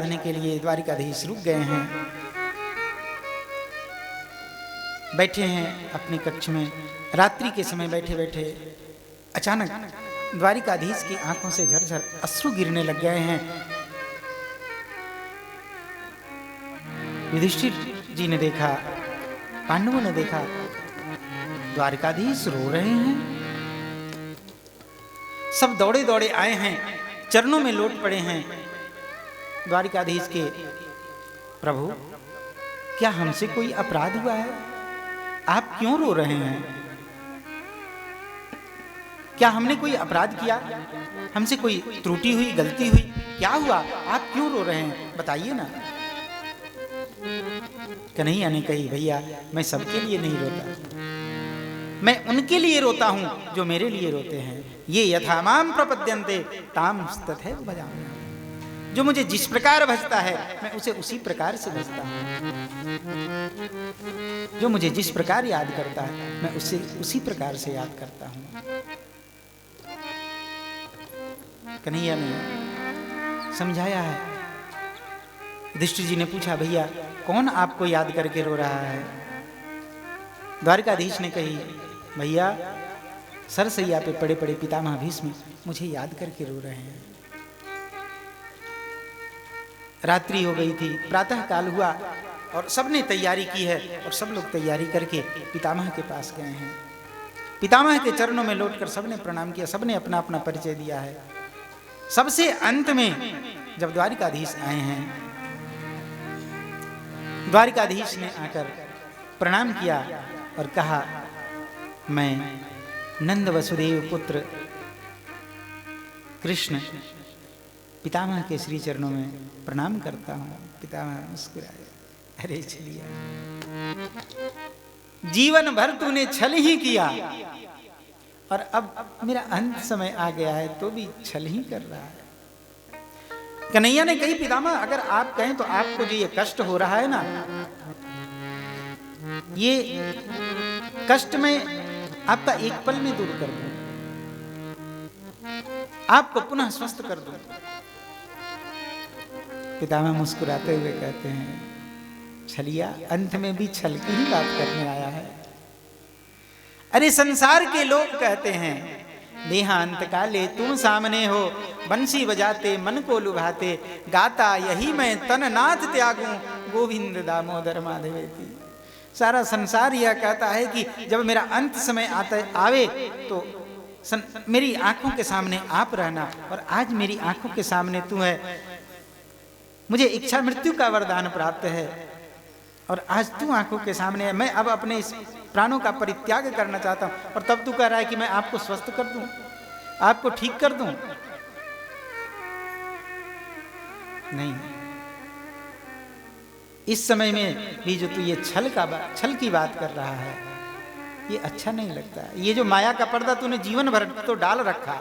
करने के लिए द्वारिकाधीश रुक गए हैं, बैठे हैं अपने कक्ष में। रात्रि के समय बैठे बैठे अचानक द्वारिकाधीश की आंखों से झरझर अश्रु गिरने लग गए हैं। युधिष्ठिर जी ने देखा, पांडवों ने देखा, द्वारिकाधीश रो रहे हैं। सब दौड़े दौड़े आए हैं, चरणों में लौट पड़े हैं द्वारिकाधीश के। प्रभु, क्या हमसे कोई अपराध हुआ है? आप क्यों रो रहे हैं? क्या हमने कोई अपराध किया? हमसे कोई त्रुटि हुई, गलती हुई? क्या हुआ? आप क्यों रो रहे हैं? बताइए ना। कन्हैया ने कही, भैया मैं सबके लिए नहीं रोता, मैं उनके लिए रोता हूं जो मेरे लिए रोते हैं। ये यथा माम प्रपद्यन्ते ताम तथैव भजामि। जो मुझे जिस प्रकार भजता है मैं उसे उसी प्रकार से भजता हूं। जो मुझे जिस प्रकार याद करता है मैं उसे उसी प्रकार से याद करता हूं। कन्हैया ने समझाया है। युधिष्ठिर जी ने पूछा, भैया कौन आपको याद करके रो रहा है? द्वारिकाधीश ने कही, भैया सरसैया पे पड़े पड़े पितामह भीष्म मुझे याद करके रो रहे हैं। रात्रि हो गई थी, प्रातः काल हुआ और सबने तैयारी की है और सब लोग तैयारी करके पितामह के पास गए हैं। पितामह के चरणों में लौटकर सबने प्रणाम किया, सबने अपना अपना परिचय दिया है। सबसे अंत में जब द्वारिकाधीश आए हैं, द्वारिकाधीश ने आकर प्रणाम किया और कहा, मैं नंद वसुदेव पुत्र कृष्ण पितामह के श्री चरणों में प्रणाम करता हूं। पितामह मुस्कुराए, अरे चलिए, जीवन भर तूने छल ही किया और अब मेरा अंत समय आ गया है तो भी छल ही कर रहा है। कन्हैया ने कही, पितामह अगर आप कहें तो आपको जो ये कष्ट हो रहा है ना, ये कष्ट मैं आपका एक पल में दूर कर दूं, आपको पुनः स्वस्थ कर दूं। पितामह मुस्कुराते हुए कहते हैं, छलिया अंत में भी छल की ही बात करने आया है। अरे संसार के लोग कहते हैं, देहांत काले तुम सामने हो, बंसी बजाते मन को लुभाते, गाता यही मैं तन नाथ त्यागूं, गोविंद दामोदर माधवेति। सारा संसार यह कहता है कि जब मेरा अंत समय आवे तो मेरी आंखों के सामने आप रहना, और आज मेरी आंखों के सामने तू है। मुझे इच्छा मृत्यु का वरदान प्राप्त है और आज तू आंखों के सामने है। मैं अब अपने इस प्राणों का परित्याग करना चाहता हूं और तब तू कह रहा है कि मैं आपको स्वस्थ कर दूं, आपको ठीक कर दूं। नहीं, इस समय में भी जो तू ये छल की बात कर रहा है, ये अच्छा नहीं लगता। ये जो माया का पर्दा तूने जीवन भर तो डाल रखा,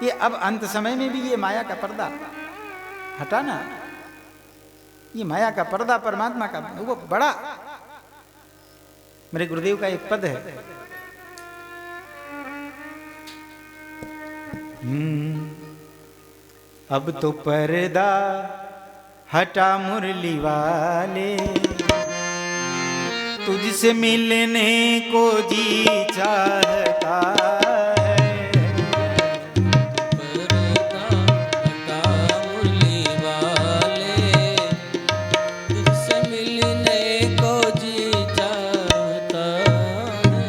ये अब अंत समय में भी ये माया का पर्दा हटाना। ये माया का पर्दा परमात्मा का वो बड़ा, मेरे गुरुदेव का एक पद है, अब तो पर्दा हटा मुरली वाले, तुझसे मिलने को जी चाहता है। पर्दा हटा मुरली वाले, तुझसे मिलने को जी चाहता है।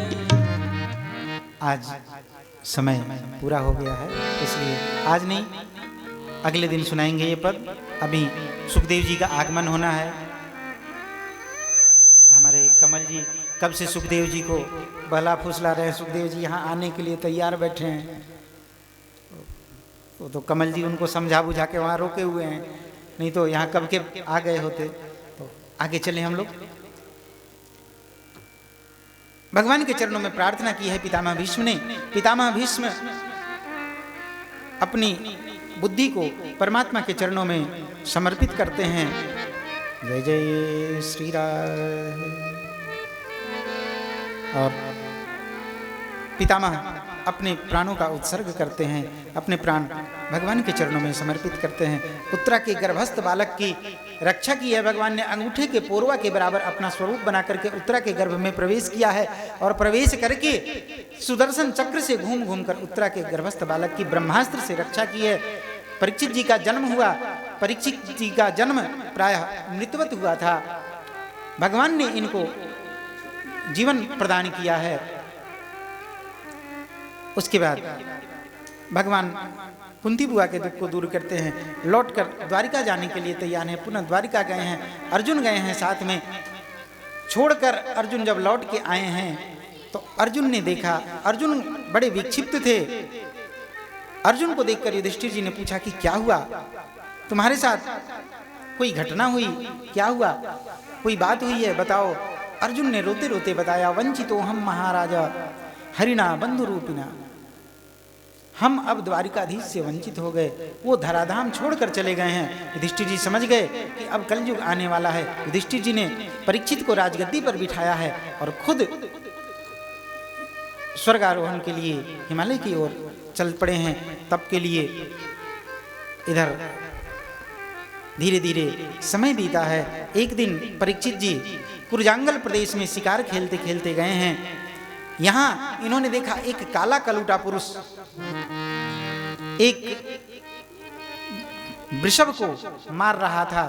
आज समय पूरा हो गया है, इसलिए आज नहीं अगले दिन सुनाएंगे ये पद। अभी सुखदेव जी का आगमन होना है। हमारे कमल जी कब से सुखदेव जी को बहला फुसला रहे हैं। सुखदेव जी यहाँ आने के लिए तैयार बैठे हैं, तो कमल जी उनको समझा बुझा के वहाँ रोके हुए हैं, नहीं तो यहाँ कब के आ गए होते। तो आगे चले हम लोग। भगवान के चरणों में प्रार्थना की है पितामह भीष्म ने। पितामह भीष्म अपनी बुद्धि को परमात्मा के चरणों में समर्पित करते हैं। जय जय श्री राम। और पितामह अपने प्राणों का उत्सर्ग करते हैं, अपने प्राण भगवान के चरणों में समर्पित करते हैं। उत्तरा के गर्भस्थ बालक की रक्षा की है भगवान ने। अंगूठे के पोरवा के बराबर अपना स्वरूप बना करके उत्तरा के गर्भ में प्रवेश किया है और प्रवेश करके सुदर्शन चक्र से घूम घूम कर उत्तरा के गर्भस्थ बालक की ब्रह्मास्त्र से रक्षा की है। परीक्षित जी का जन्म हुआ। परीक्षित जी का जन्म प्रायः मृतवत हुआ था। भगवान ने इनको जीवन प्रदान किया है। उसके बाद भगवान कुंती बुआ के दुख को दूर करते हैं, लौटकर द्वारिका जाने के लिए तैयार हैं। पुनः द्वारिका गए हैं, अर्जुन गए हैं साथ में। छोड़कर अर्जुन जब लौट के आए हैं तो अर्जुन ने देखा, अर्जुन बड़े विक्षिप्त थे। अर्जुन को देखकर युधिष्ठिर जी ने पूछा कि क्या हुआ, तुम्हारे साथ कोई घटना हुई, क्या हुआ, कोई बात हुई है, बताओ। अर्जुन ने रोते रोते बताया, वंचितो हम महाराजा हरिणा बंधु रूपिना, हम अब द्वारिकाधीश से वंचित हो गए, वो धराधाम छोड़कर चले गए हैं। युधिष्ठिर जी समझ गए कि अब कलयुग आने वाला है। युधिष्ठिर जी ने परीक्षित को राजगद्दी पर बिठाया है और खुद स्वर्गारोहण के लिए हिमालय की ओर चल पड़े हैं। तब के लिए इधर धीरे धीरे समय बीता है। एक दिन परीक्षित जी कुरजांगल प्रदेश में शिकार खेलते खेलते गए हैं। यहां इन्होंने देखा एक काला कलूटा पुरुष एक वृषभ को मार रहा था।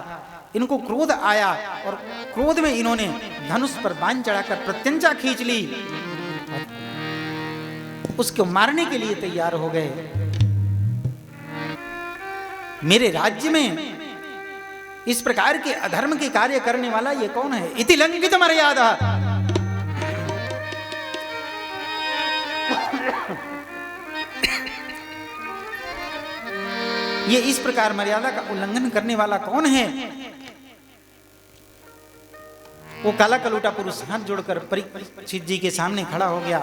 इनको क्रोध आया और क्रोध में इन्होंने धनुष पर बाण चढ़ाकर प्रत्यंचा खींच ली, उसको मारने के लिए तैयार हो गए। मेरे राज्य में इस प्रकार के अधर्म के कार्य करने वाला ये कौन है? इति लंघित मर्यादा। ये इस प्रकार मर्यादा का उल्लंघन करने वाला कौन है? वो काला कलूटा पुरुष हाथ जोड़कर परीक्षित जी के सामने खड़ा हो गया।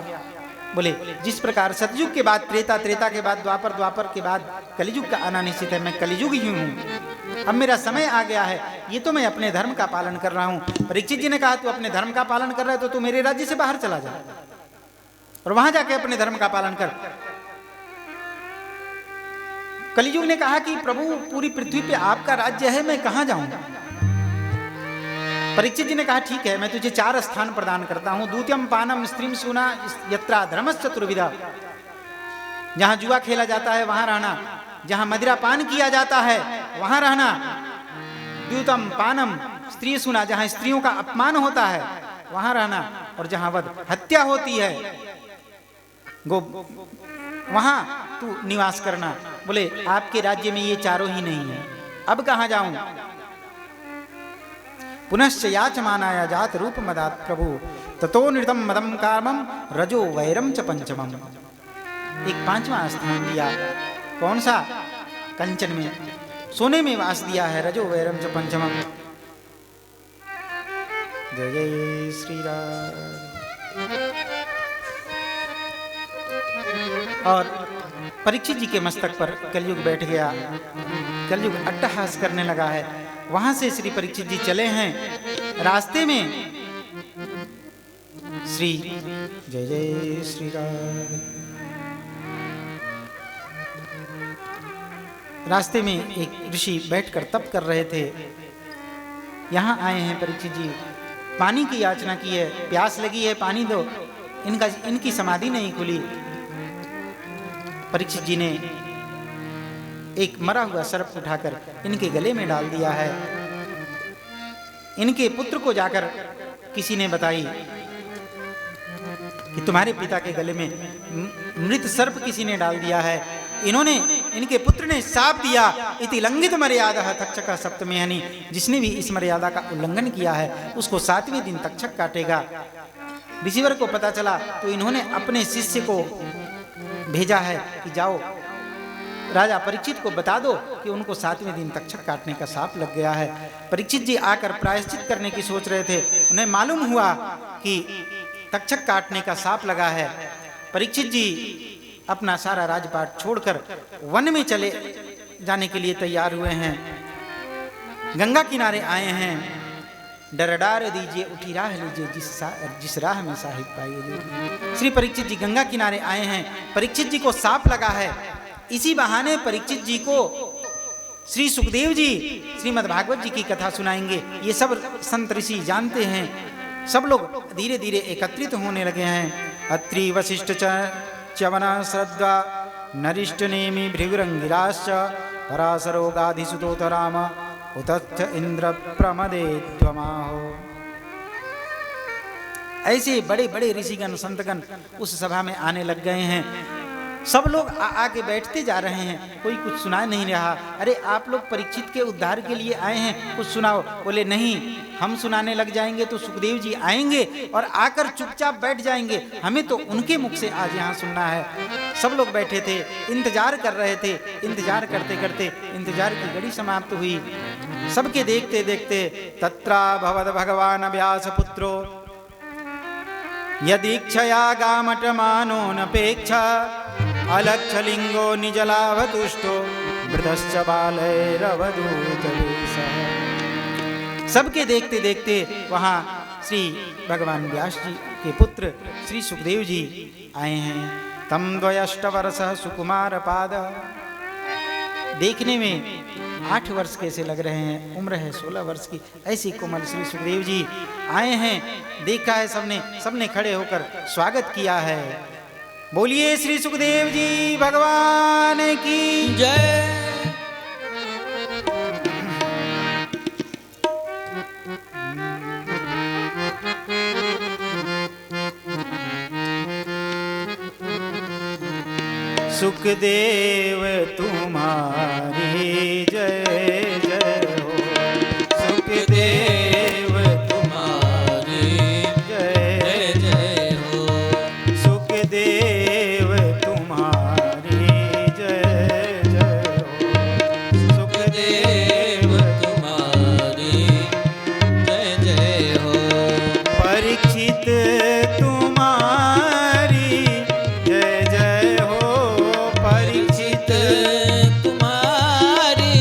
बोले, जिस प्रकार सतयुग के बाद त्रेता, त्रेता के बाद द्वापर, द्वापर के बाद कलियुग का आना निश्चित है, मैं कलियुग ही हूं। अब मेरा समय आ गया है, ये तो मैं अपने धर्म का पालन कर रहा हूं। परीक्षित जी ने कहा, तू अपने धर्म का पालन कर रहा है तो तू मेरे राज्य से बाहर चला जा और वहां जाके अपने धर्म का पालन कर। कलियुग ने कहा कि प्रभु, पूरी पृथ्वी पे आपका राज्य है, मैं कहां जाऊंगा? परीक्षित जी ने कहा, ठीक है, मैं तुझे 4 स्थान प्रदान करता हूं। द्वितीयम पानम स्त्रीम सुना यत्रा धर्मश्चतुर्विधा, जहां जुआ खेला जाता है वहां रहना, जहां मदिरा पान किया जाता है वहां रहना। द्वितीयम पानम स्त्री सुना, जहां स्त्रियों का अपमान होता है वहां रहना, और जहां वध हत्या होती है वहां तू निवास करना। बोले, आपके राज्य में ये चारों ही नहीं है, अब कहां जाऊं? पुनश्च याचमानाया जात रूप मदात प्रभु ततो नृतम मदम कामम रजो वैरम च पंचमम। एक 5वां स्थान दिया। कौन सा? कंचन में, सोने में वास दिया है। रजो वैरम च पंचमम। जय जय श्री राम। और परीक्षित जी के मस्तक पर कलयुग बैठ गया। कलयुग अट्टहास करने लगा है। वहां से श्री परीक्षित जी चले हैं। रास्ते में श्री जय जय श्री राम। रास्ते में एक ऋषि बैठकर तप कर रहे थे। यहां आए हैं परीक्षित जी, पानी की याचना की है, प्यास लगी है, पानी दो। इनकी समाधि नहीं खुली। परीक्षित जी ने एक मरा हुआ सर्प उठाकर इनके गले में डाल दिया है। इनके पुत्र को जाकर किसी ने बताई कि तुम्हारे पिता के गले में मृत सर्प किसी ने डाल दिया है। इनके पुत्र ने साप दिया। इति लंघित मर्यादा तक्षक सप्तमेहनि, जिसने भी इस मर्यादा का उल्लंघन किया है उसको 7वें दिन तक्षक काटेगा। ऋषिवर को पता चला तो इन्होंने अपने शिष्य को भेजा है कि जाओ राजा परीक्षित को बता दो कि उनको 7वें दिन तक्षक काटने का साप लग गया है। परीक्षित जी आकर प्रायश्चित करने की सोच रहे थे। उन्हें मालूम हुआ कि तक्षक काटने का साप लगा है। परीक्षित जी अपना सारा राजपाट छोड़कर वन में चले जाने के लिए तैयार हुए हैं। गंगा किनारे आए हैं। डरडार दीजिए, उठी राह लीजिए, जिस राह में साहिब पाइए। श्री परीक्षित जी गंगा किनारे आए हैं, परीक्षित जी को सांप लगा है। इसी बहाने परीक्षित जी को श्री सुखदेव जी श्रीमद् भागवत जी की कथा सुनाएंगे। ये सब संत ऋषि जानते हैं। सब लोग धीरे धीरे एकत्रित होने लगे हैं। अत्रि वशिष्ठ च्यवना श्रद्धा नरिष्ठ नेमि भृगुरंगिराश्च पराशरो गाधिसुतोत राम उतस्थ इंद्र प्रमदे त्वमाहो। ऐसे बड़े बड़े ऋषिगण संतगण उस सभा में आने लग गए हैं। सब लोग आके बैठते जा रहे हैं, कोई कुछ सुना नहीं रहा। अरे आप लोग परीक्षित के उद्धार के लिए आए हैं, कुछ सुनाओ। बोले नहीं, हम सुनाने लग जाएंगे तो सुखदेव जी आएंगे और आकर चुपचाप बैठ जाएंगे, हमें तो उनके मुख से आज यहाँ सुनना है। सब लोग बैठे थे, इंतजार कर रहे थे। इंतजार करते करते इंतजार की घड़ी समाप्त हुई। सबके देखते देखते तत्रा भवद भगवान व्यास पुत्रो यदीक्षया गामटमानो नपेक्षा अलक्षलिंगो निजलावतुष्टो वृद्धश्च बालैरवधूतवेशः। सबके देखते देखते वहाँ श्री भगवान व्यास जी के पुत्र श्री सुखदेव जी आए हैं। तम द्वयष्टवर्षः सुकुमार पाद। देखने में 8 वर्ष कैसे लग रहे हैं, उम्र है 16 वर्ष की। ऐसी कोमल श्री सुखदेव जी आए हैं। देखा है सबने खड़े होकर स्वागत किया है। बोलिए श्री सुखदेव जी भगवान की जय। सुखदेव तुम्हारी जय जय हो। सुखदेव तुम्हारी जय जय हो। सुखदेव तुम्हारी जय जय हो। सुखदेव तुम्हारी जय जय हो। परीक्षित तुम्हारी जय जय हो। परीक्षित तुम्हारी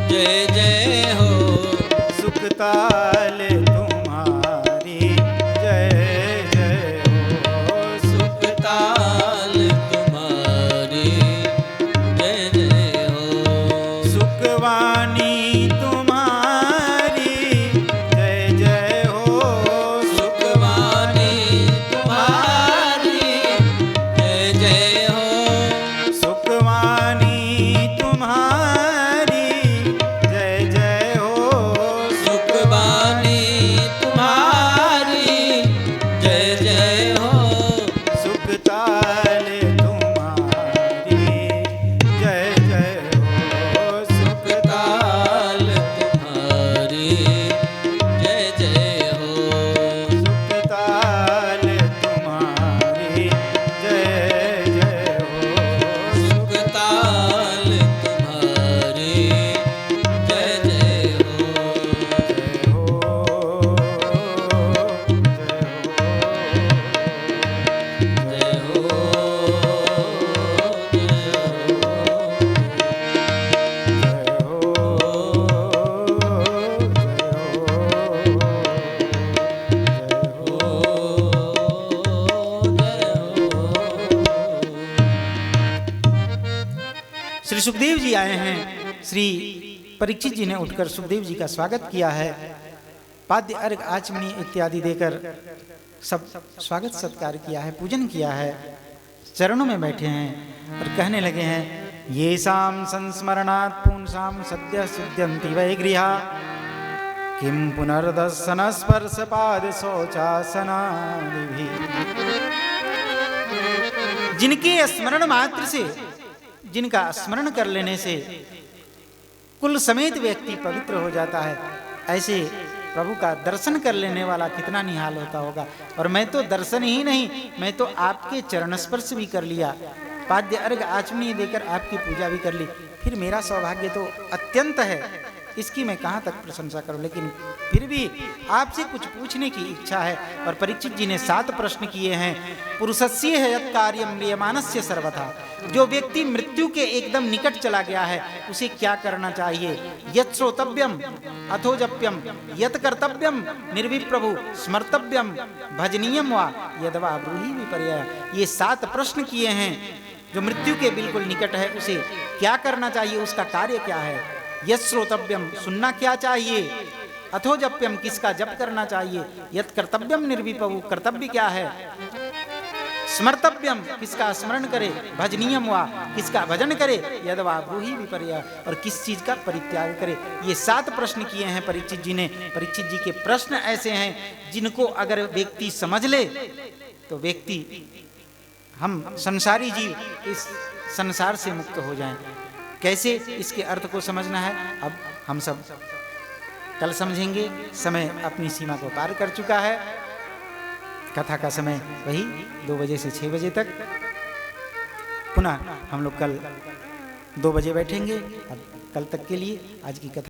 जय जय हो। सुखताल तुम्हारी जय जय हो। सुखताल तुम्हारी जय जय हो। सुखवाणी तुम्हारी जय जय हो। सुखवाणी तुम्हारी जय जय हो। सुखवाणी तुम्हारी जय जय हो। सुखवाणी तुम्हारी जय जय हो। सुखताल तुम्हारी जय जय हो। सुखताल ताल तुम्हारी जय जय हो। सुखताल तुम्हारी जय जय हो। सुखताल तुम्हारी जय जय हो। जय हो श्री सुखदेव जी आए हैं। श्री परीक्षित जी ने उठकर सुखदेव जी का स्वागत किया है। पाद्य अर्घ आचमनी इत्यादि देकर सब स्वागत सत्कार किया है, पूजन किया है। चरणों में बैठे हैं और कहने लगे हैं ये शाम संस्मरणात् पुंसाम सद्य सिद्ध्यन्ति वै गृहा किम पुनर्दर्शन स्पर्श पाद शौचासनादिभिः। जिनके स्मरण मात्र से, जिनका स्मरण कर लेने से कुल समेत व्यक्ति पवित्र हो जाता है, ऐसे प्रभु का दर्शन कर लेने वाला कितना निहाल होता होगा। और मैं तो दर्शन ही नहीं, मैं तो आपके चरण स्पर्श भी कर लिया, पाद्य अर्घ आचमनी देकर आपकी पूजा भी कर ली, फिर मेरा सौभाग्य तो अत्यंत है। इसकी मैं कहाँ तक प्रशंसा करूं, लेकिन फिर भी आपसे कुछ पूछने की इच्छा है। और परीक्षित जी ने 7 प्रश्न किए हैं। पुरुषस्य है यत् कार्यम म्रियमाणस्य सर्वथा, जो व्यक्ति मृत्यु के एकदम निकट चला गया है उसे क्या करना चाहिए। यत् श्रोतव्यम अथोजप्यम यत् कर्तव्यम निर्विप्रभु स्मर्तव्यम भजनीयम वा यदवा ब्रूहि विपर्यय। ये 7 प्रश्न किए हैं। जो मृत्यु के बिल्कुल निकट है उसे क्या करना चाहिए, उसका कार्य क्या है। यत् श्रोतव्यम सुनना क्या चाहिए, अथोजप्यम किसका जप करना चाहिए, यत् कर्तव्यम निर्विप्रभु कर्तव्य क्या है, स्मर्तव्यम किसका स्मरण करे, भजनीयम वा किसका भजन करे, यदवा ब्रूहि विपर्यय और किस चीज का परित्याग करे। ये 7 प्रश्न किए हैं परीक्षित जी ने। परीक्षित जी के प्रश्न ऐसे हैं जिनको अगर व्यक्ति समझ ले तो व्यक्ति, हम संसारी जीव इस संसार से मुक्त हो जाएं। कैसे, इसके अर्थ को समझना है अब हम सब कल समझेंगे। समय अपनी सीमा को पार कर चुका है। कथा का समय वही 2 बजे से 6 बजे तक। पुनः हम लोग कल 2 बजे बैठेंगे। अब कल तक के लिए आज की कथा